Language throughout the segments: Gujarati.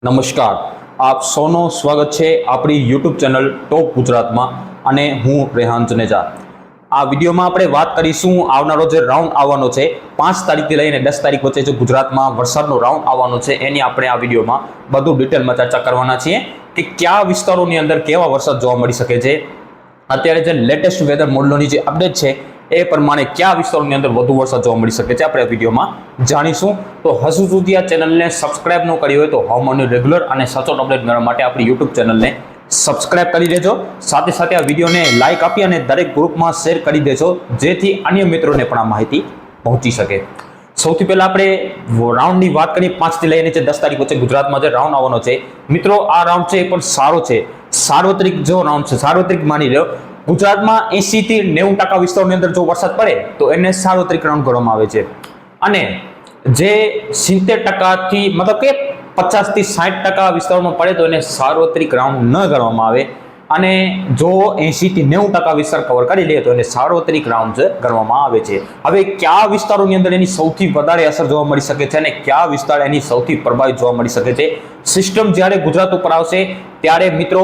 નમસ્કાર, આપ સૌનું સ્વાગત છે આપણી યુટ્યુબ ચેનલ ટોપ ગુજરાતમાં અને હું રેહાન જનેજા। આ વિડીયોમાં આપણે વાત કરીશું આવનારો જે રાઉન્ડ આવવાનો છે 5 તારીખથી લઈને 10 તારીખ વચ્ચે જે ગુજરાતમાં વરસાદનો રાઉન્ડ આવવાનો છે એની આપણે આ વિડીયોમાં બધું ડિટેલમાં ચર્ચા કરવાના છીએ કે કયા વિસ્તારોની અંદર કેવા વરસાદ જોવા મળી શકે છે। અત્યારે જે લેટેસ્ટ વેધર મોડલોની જે અપડેટ છે એ પ્રમાણે કયા વિસ્તારોની અંદર વધુ વરસાદ જોવા મળી શકે છે આપણે વિડીયોમાં જાણીશું। તો હજુ સુધી આ ચેનલને સબસ્ક્રાઇબ ન કરી હોય તો હવામાનની રેગ્યુલર અને સચોટ અપડેટ મેળવવા માટે આપણી યુટ્યુબ ચેનલને સબસ્ક્રાઇબ કરી દેજો। સાથે સાથે આ વિડીયોને લાઇક આપી અને દરેક ગ્રુપમાં શેર કરી દેજો જેથી અન્ય મિત્રોને પણ આ માહિતી પહોંચી શકે। સૌથી પહેલા આપણે રાઉન્ડની વાત કરીએ 5 થી લઈને 10 તારીખ વચ્ચે ગુજરાતમાં જે રાઉન્ડ આવવાનો છે મિત્રો, આ રાઉન્ડ છે એ પણ સારો છે, સાર્વત્રિક જો રાઉન્ડ છે, સાર્વત્રિક માની લો। ગુજરાતમાં 80 થી 90% વિસ્તારોની અંદર જો વરસાદ પડે તો એને સાર્વત્રિક રાઉન્ડ ગણવામાં આવે છે અને જે 70% થી મતલબ કે 50 થી 60% વિસ્તારોમાં પડે તો એને સાર્વત્રિક રાઉન્ડ ન ગણવામાં આવે અને જો 80 થી 90% વિસ્તાર કવર કરી લે તો એને સાર્વત્રિક રાઉન્ડ ગણવામાં આવે છે। હવે કયા વિસ્તારોની અંદર એની સૌથી વધારે અસર જોવા મળી શકે છે અને કયા વિસ્તાર એની સૌથી પ્રભાવિત જોવા મળી શકે છે? સિસ્ટમ જ્યારે ગુજરાત ઉપર આવશે ત્યારે મિત્રો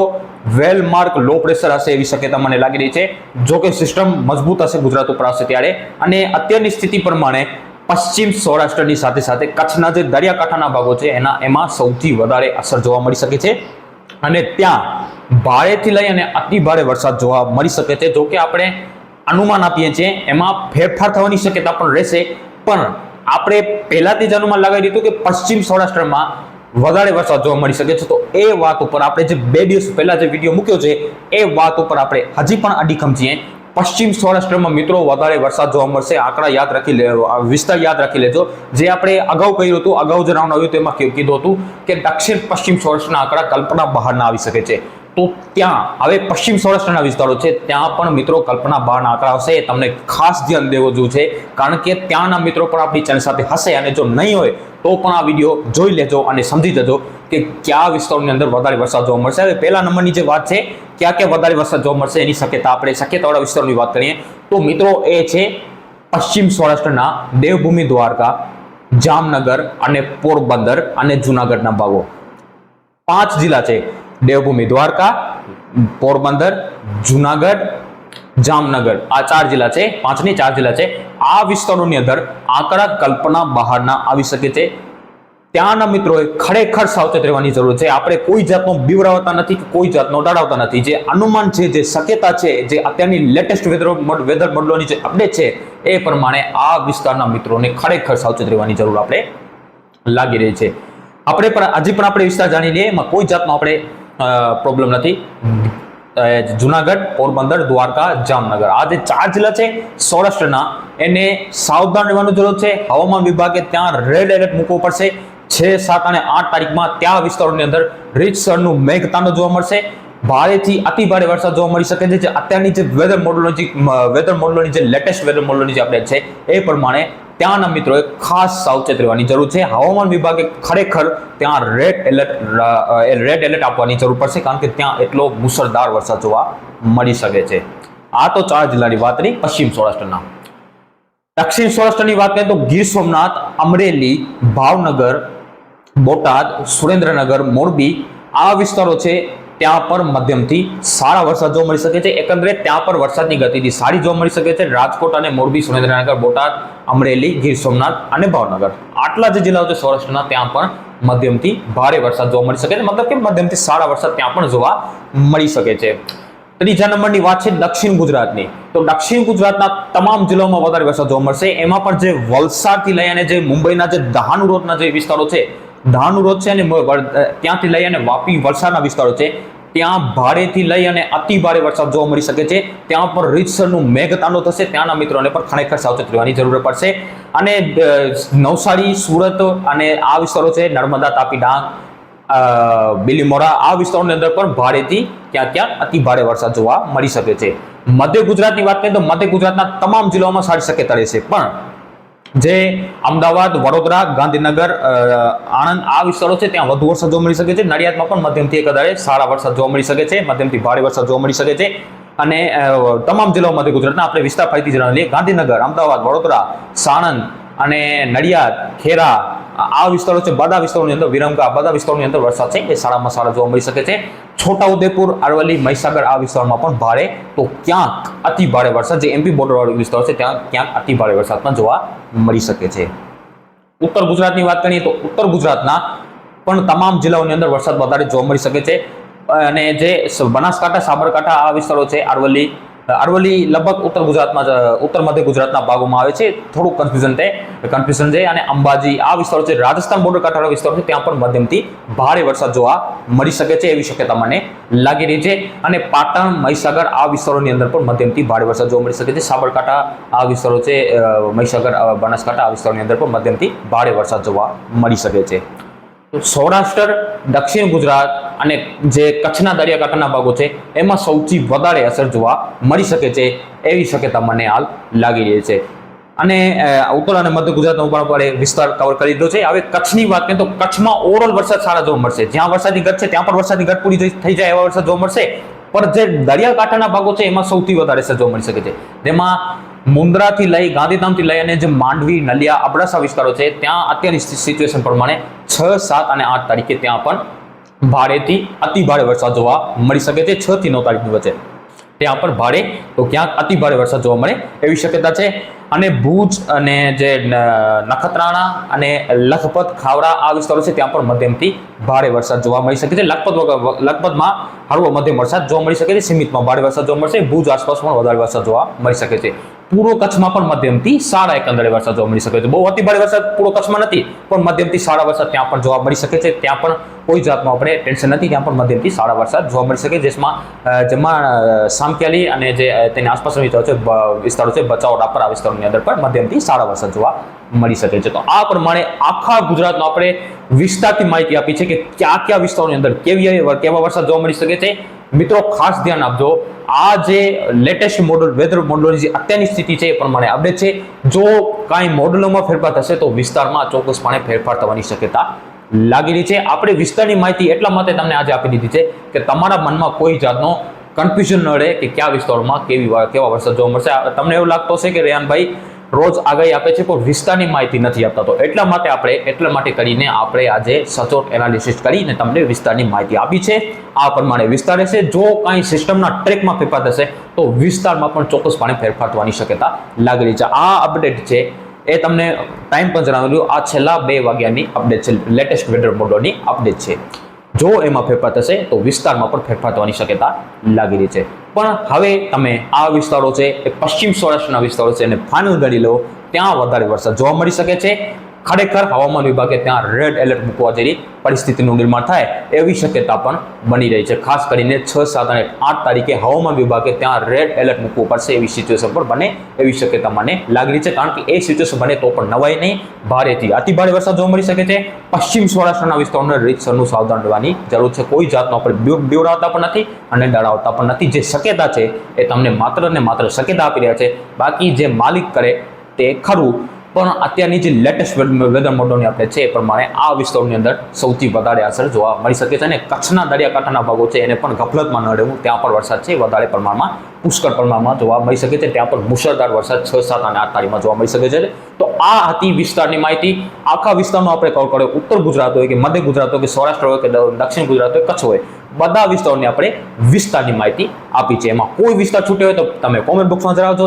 વેલ માર્ક લો પ્રેશર હશે એવી શક્યતા મને લાગી રહી છે। જો કે સિસ્ટમ મજબૂત હશે ગુજરાત ઉપર આવશે ત્યારે, અને અત્યારની સ્થિતિ પ્રમાણે પશ્ચિમ સૌરાષ્ટ્રની સાથે સાથે કચ્છના જે દરિયાકાંઠાના ભાગો છે એમાં સૌથી વધારે અસર જોવા મળી શકે છે અને ત્યાં ભારેથી લઈ અને અતિ ભારે વરસાદ જોવા મળી શકે છે। જો કે આપણે અનુમાન આપીએ છીએ એમાં ફેરફાર થવાની શક્યતા પણ રહેશે, પણ આપણે પહેલાથી જ અનુમાન લગાવી દીધું કે પશ્ચિમ સૌરાષ્ટ્રમાં વધારે વરસાદ જોવા મળી શકે છે। તો એ વાત ઉપર આપણે જે 2 દિવસ પહેલા જે વિડીયો મૂક્યો છે એ વાત ઉપર આપણે હજી પણ અડીખમ છીએ। પશ્ચિમ સૌરાષ્ટ્રમાં મિત્રો વધારે વરસાદ જોવા મળશે, આંકડા યાદ રાખી લેજો, વિસ્તાર યાદ રાખી લેજો। જે આપણે અગાઉ કહ્યું હતું, અગાઉ જે રાઉન્ડ આવ્યું તેમાં કીધું હતું કે દક્ષિણ પશ્ચિમ સૌરાષ્ટ્રના આંકડા કલ્પના બહારના આવી શકે છે। તો ત્યાં હવે પશ્ચિમ સૌરાષ્ટ્રના વિસ્તારો છે ત્યાં પણ મિત્રો કલ્પના બહારના આંકડા આવશે, એ તમને ખાસ ધ્યાન દેવું જોઈએ છે કારણ કે ત્યાંના મિત્રો પણ આપણી ચેનલ સાથે હશે અને જો નહીં હોય તો પણ આ વિડીયો જોઈ લેજો અને સમજી જજો કે કયા વિસ્તારોની અંદર વધારે વરસાદ જોવા મળશે। હવે પહેલા નંબરની જે વાત છે ક્યાં વધારે વરસાદ જોવા મળશે એની શક્યતા, આપણે શક્યતાવાળા વિસ્તારોની વાત કરીએ તો મિત્રો એ છે પશ્ચિમ સૌરાષ્ટ્રના દેવભૂમિ દ્વારકા, જામનગર અને પોરબંદર અને જુનાગઢના ભાગો। 5 જિલ્લા છે, દેવભૂમિ દ્વારકા, પોરબંદર, જુનાગઢ, જામનગર, આ 4 જિલ્લા છે, 5 ની 4 જિલ્લા છે। આ વિસ્તારોની અંદર આંકડા કલ્પના બહારના આવી શકે છે। ત્યાંના મિત્રોએ ખરેખર સાવચેત રહેવાની જરૂર છે। આપણે કોઈ જાતનો બીવરાવતા નથી કે કોઈ જાતનો ડરાવતા નથી, જે અનુમાન છે, જે શક્યતા છે, જે અત્યારની લેટેસ્ટ વેધર મોડલોની જે અપડેટ છે એ પ્રમાણે આ વિસ્તારના મિત્રોને ખરેખર સાવચેત રહેવાની જરૂર આપણે લાગી રહી છે। આપણે પણ હજી પણ આપણે વિસ્તાર જાણી લઈએ, એમાં કોઈ જાતનો આપણે પ્રોબ્લેમ નથી। જુનાગઢ, પોરબંદર, દ્વારકા, જામનગર, આ જે 4 જિલ્લા છે સૌરાષ્ટ્રના, એને સાવધાન રહેવાનું જરૂર છે। હવામાન વિભાગે ત્યાં રેડ એલર્ટ મૂકવો પડશે 6, 7 અને 8 તારીખમાં। ત્યાં વિસ્તારોની અંદર રીતસરનું મેઘતાંડવ જોવા મળશે, ભારેથી અતિ ભારે વરસાદ જોવા મળી શકે છે। જે અત્યારની જે વેધર મોડલોની જે લેટેસ્ટ વેધર મોડલોની જે અપડેટ છે એ પ્રમાણે ત્યાંના મિત્રોએ ખાસ સાવચેત રહેવાની જરૂર છે। હવામાન વિભાગે ખરેખર ત્યાં રેડ એલર્ટ આપવાની જરૂર પડશે કારણ કે ત્યાં એટલો મુસળધાર વરસાદ જોવા મળી શકે છે। આ તો 4 જિલ્લાની વાત રહી પશ્ચિમ સૌરાષ્ટ્રના। દક્ષિણ સૌરાષ્ટ્રની વાત કરીએ તો ગીર સોમનાથ, અમરેલી, ભાવનગર, બોટાદ, સુરેન્દ્રનગર, મોરબી, આ વિસ્તારો છે ત્યાં પર મધ્યમથી સારા વરસાદ જોવા મળી શકે છે। એકંદરે ત્યાં પર વરસાદની ગતિથી સારી જોવા મળી શકે છે। રાજકોટ અને મોરબી, સુરેન્દ્રનગર, બોટાદ, અમરેલી, ગીર સોમનાથ અને ભાવનગર, આટલા જે જિલ્લાઓ છે સૌરાષ્ટ્રના ત્યાં પણ મધ્યમથી ભારે વરસાદ જોવા મળી શકે છે, મતલબ કે મધ્યમથી સારા વરસાદ ત્યાં પણ જોવા મળી શકે છે। ત્રીજા નંબરની વાત છે દક્ષિણ ગુજરાતની, તો દક્ષિણ ગુજરાતના તમામ જિલ્લાઓમાં વધારે વરસાદ જોવા મળશે। એમાં પણ જે વલસાડથી લઈ અને જે મુંબઈના જે દહાનુરોધના જે વિસ્તારો છે, દહાનુરોધ છે અને ત્યાંથી લઈ અને વાપી, વલસાડના વિસ્તારો છે ત્યાં ભારેથી લઈ અને અતિ ભારે વરસાદ જોવા મળી શકે છે। ત્યાં પર રીતસરનું મેઘતાંડવ થશે, ત્યાંના મિત્રોને પણ ખરેખર સાવચેત રહેવાની જરૂર પડશે। અને નવસારી, સુરત અને આ વિસ્તારો છે, નર્મદા, તાપી, ડાંગ, બિલીમોરા, આ વિસ્તારોની અંદર પણ ભારેથી ક્યાં અતિ ભારે વરસાદ જોવા મળી શકે છે। મધ્ય ગુજરાતની વાત કરીએ તો મધ્ય ગુજરાતના તમામ જિલ્લાઓમાં સારી શક્યતા રહેશે, પણ જે અમદાવાદ, વડોદરા, ગાંધીનગર, આણંદ, આ વિસ્તારો છે ત્યાં વધુ વરસાદ જોવા મળી શકે છે। નડિયાદમાં પણ મધ્યમથી એકંદરે સારા વરસાદ જોવા મળી શકે છે, મધ્યમથી ભારે વરસાદ જોવા મળી શકે છે। અને તમામ જિલ્લાઓ મધ્ય ગુજરાતના આપણે વિસ્તાર ફરીથી જણાવી લઈએ, ગાંધીનગર, અમદાવાદ, વડોદરા, સાણંદ, અને નડિયાદ, ખેરા આ વિસ્તારો છે, બધા વિસ્તારોની અંદર, વિરમગામ બધા વિસ્તારોની અંદર વરસાદ છે એ સારામાં સારા જોવા મળી શકે છે. છોટાઉદેપુર, અરવલ્લી, મહીસાગર આ વિસ્તારમાં પણ ભારે તો ક્યાંક અતિ ભારે વરસાદ, જે એમપી બોર્ડર વાળો વિસ્તાર છે ત્યાં ક્યાંક અતિ ભારે વરસાદ પણ જોવા મળી શકે છે. ઉત્તર ગુજરાતની વાત કરીએ તો ઉત્તર ગુજરાતના પણ તમામ જિલ્લાઓની અંદર વરસાદ વધારે જોવા મળી શકે છે. અને જે બનાસકાંઠા, સાબરકાંઠા આ વિસ્તારો છે, અરવલ્લી લગભગ ઉત્તર ગુજરાતમાં ઉત્તર મધ્ય ગુજરાતના ભાગોમાં આવે છે, થોડું કન્ફ્યુઝન છે. અને અંબાજી આ વિસ્તારો છે, રાજસ્થાન બોર્ડર કાંઠાળા વિસ્તારો છે, ત્યાં પણ મધ્યમથી ભારે વરસાદ જોવા મળી શકે છે એવી શક્યતા મને લાગી રહી છે. અને પાટણ, મહીસાગર આ વિસ્તારોની અંદર પણ મધ્યમથી ભારે વરસાદ જોવા મળી શકે છે. સાબરકાંઠા આ વિસ્તારો છે, મહીસાગર, બનાસકાંઠા આ વિસ્તારોની અંદર પણ મધ્યમથી ભારે વરસાદ જોવા મળી શકે છે. સૌરાષ્ટ્ર, દક્ષિણ ગુજરાત અને જે કચ્છના દરિયાકાંઠાના ભાગો છે એમાં સૌથી વધારે અસર જોવા મળી શકે છે એવી શક્યતા મને હાલ લાગી રહી છે. અને ઉત્તર અને મધ્ય ગુજરાતનો પણ વિસ્તાર કવર કરી દીધો છે. હવે કચ્છની વાત કરીએ તો કચ્છમાં ઓવરઓલ વરસાદ સારા જોવા મળશે. જ્યાં વરસાદની ઘટ છે ત્યાં પણ વરસાદની ઘટ પૂરી થઈ જાય એવા વરસાદ જોવા મળશે. પણ જે દરિયાકાંઠાના ભાગો છે એમાં સૌથી વધારે અસર જોવા મળી શકે છે. જેમાં મુન્દ્રાથી લઈ, ગાંધીધામથી લઈ અને જે માંડવી, નલિયા, અબડાસા વિસ્તારો છે ત્યાં અત્યારની સિચ્યુએશન પ્રમાણે 6, 7 અને 8 તારીખે ત્યાં પણ ભારેથી અતિ ભારે વરસાદ જોવા મળી શકે છે. 6 થી 9 તારીખની વચ્ચે ત્યાં પણ ભારે તો ક્યાંક અતિ ભારે વરસાદ જોવા મળે એવી શક્યતા છે. અને ભુજ અને જે નખત્રાણા અને લખપત, ખાવડા આ વિસ્તારો છે ત્યાં પણ મધ્યમથી ભારે વરસાદ જોવા મળી શકે છે. લખપતમાં હળવો મધ્યમ વરસાદ જોવા મળી શકે છે. સીમિતમાં ભારે વરસાદ જોવા મળશે. ભુજ આસપાસ પણ વધારે વરસાદ જોવા મળી શકે છે. પૂર્વ કચ્છમાં પણ મધ્યમથી સારા એકંદરે વરસાદ જોવા મળી શકે છે. બહુ અતિ ભારે વરસાદ પૂર્વ કચ્છમાં નથી, પણ મધ્યમથી સારા વરસાદ ત્યાં પણ જોવા મળી શકે છે. ત્યાં પણ કોઈ જાતનું આપણે ટેન્શન નથી, ત્યાં પણ મધ્યમથી સારા વરસાદ જોવા મળી શકે, જેમાં સામખિયાળી અને જે તેની આસપાસના વિસ્તારો છે, ભચાઉ, રાપર આ વિસ્તારોની અંદર પણ મધ્યમથી સારા વરસાદ જોવા મળી શકે છે. તો આ પ્રમાણે આખા ગુજરાતનો આપણે વિસ્તારથી માહિતી આપી છે કે કયા કયા વિસ્તારોની અંદર કેવા વરસાદ જોવા મળી શકે છે. મિત્રો ખાસ ધ્યાન આપજો, આ જે લેટેસ્ટ વેધર મોડલની જે અત્યારની સ્થિતિ છે એ પ્રમાણે અપડેટ છે. જો કાંઈ મોડલોમાં ફેરફાર થશે તો વિસ્તારમાં ચોક્કસપણે ફેરફાર થવાની શક્યતા લાગી રહી છે. આપણે વિસ્તારની માહિતી એટલા માટે તમને આજે આપી દીધી છે કે તમારા મનમાં કોઈ જાતનો કન્ફ્યુઝન ન રહે કે કયા વિસ્તારોમાં કેવા વરસાદ જોવા મળશે. તમને એવું લાગતો હશે કે રેહાનભાઈ રોજ આગાહી આપે છે પણ વિસ્તારની માહિતી નથી આપતા, તો એટલા માટે કરીને આપણે આજે સચોટ એનાલિસિસ કરીને તમને વિસ્તારની માહિતી આપી છે. આ પ્રમાણે વિસ્તાર છે, જો કાંઈ સિસ્ટમના ટ્રેકમાં ફેરફાર થશે તો વિસ્તારમાં પણ ચોક્કસપણે ફેરફાર થવાની શક્યતા લાગી રહી છે. આ અપડેટ છે એ તમને ટાઈમ પણ જણાવેલું, આ છેલ્લા 2 વાગ્યાની અપડેટ છે, લેટેસ્ટ વેધર મોડલની અપડેટ છે. જો એમાં ફેરફાર થશે તો વિસ્તારમાં પણ ફેરફાર થવાની શક્યતા લાગી રહી છે. પણ હવે તમે આ વિસ્તારો છે એ પશ્ચિમ સૌરાષ્ટ્રના વિસ્તારો છે અને ફાઇનલ ગણી લો, ત્યાં વધારે વરસાદ જોવા મળી શકે છે. ખરેખર હવામાન વિભાગે ત્યાં રેડ એલર્ટ મૂકવા જેવી પરિસ્થિતિનું નિર્માણ થાય એવી શક્યતા પણ બની રહી છે. ખાસ કરીને 6, 7 અને 8 તારીખે હવામાન વિભાગે ત્યાં રેડ એલર્ટ મૂકવું પડશે એવી સિચ્યુએશન પણ બને એવી શક્યતા મને લાગી રહી છે. કારણ કે એ સિચ્યુએશન બને તો પણ નવાઈ નહીં, ભારેથી અતિ ભારે વરસાદ જોવા મળી શકે છે. પશ્ચિમ સૌરાષ્ટ્રના વિસ્તારોને રીતસરનું સાવધાન રહેવાની જરૂર છે. કોઈ જાતનો આપણે બીવડાવતા પણ નથી અને ડરાવતા પણ નથી. જે શક્યતા છે એ તમને માત્ર ને માત્ર શક્યતા આપી રહ્યા છે. બાકી જે માલિક કરે તે ખરું, પણ અત્યારની જે લેટેસ્ટ વેધર મોડલની અપડેટ છે એ પ્રમાણે આ વિસ્તારોની અંદર સૌથી વધારે અસર જોવા મળી શકે છે. અને કચ્છના દરિયાકાંઠાના ભાગો છે એને પણ ગફલતમાં ન રહેવું, ત્યાં પણ વરસાદ છે વધારે પ્રમાણમાં, પુષ્કળ પ્રમાણમાં જોવા મળી શકે છે. ત્યાં પણ મુશળધાર વરસાદ 6, 7 અને 8 તારીખમાં જોવા મળી શકે છે. તો આ હતી વિસ્તારની માહિતી. આખા વિસ્તારનો આપણે કવર કર્યો. ઉત્તર ગુજરાત હોય કે મધ્ય ગુજરાત હોય કે સૌરાષ્ટ્ર હોય કે દક્ષિણ ગુજરાત હોય, કચ્છ હોય, બધા વિસ્તારોની આપણે વિસ્તારની માહિતી આપી છે. એમાં કોઈ વિસ્તાર છૂટે હોય તો તમે કોમેન્ટ બોક્સમાં જણાવજો.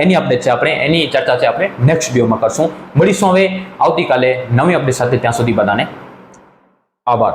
એની અપડેટ છે આપણે, એની ચર્ચા છે આપણે નેક્સ્ટ વિડીયોમાં કરશું. મળીશું હવે આવતીકાલે નવી અપડેટ સાથે. ત્યાં સુધી બધાને આભાર.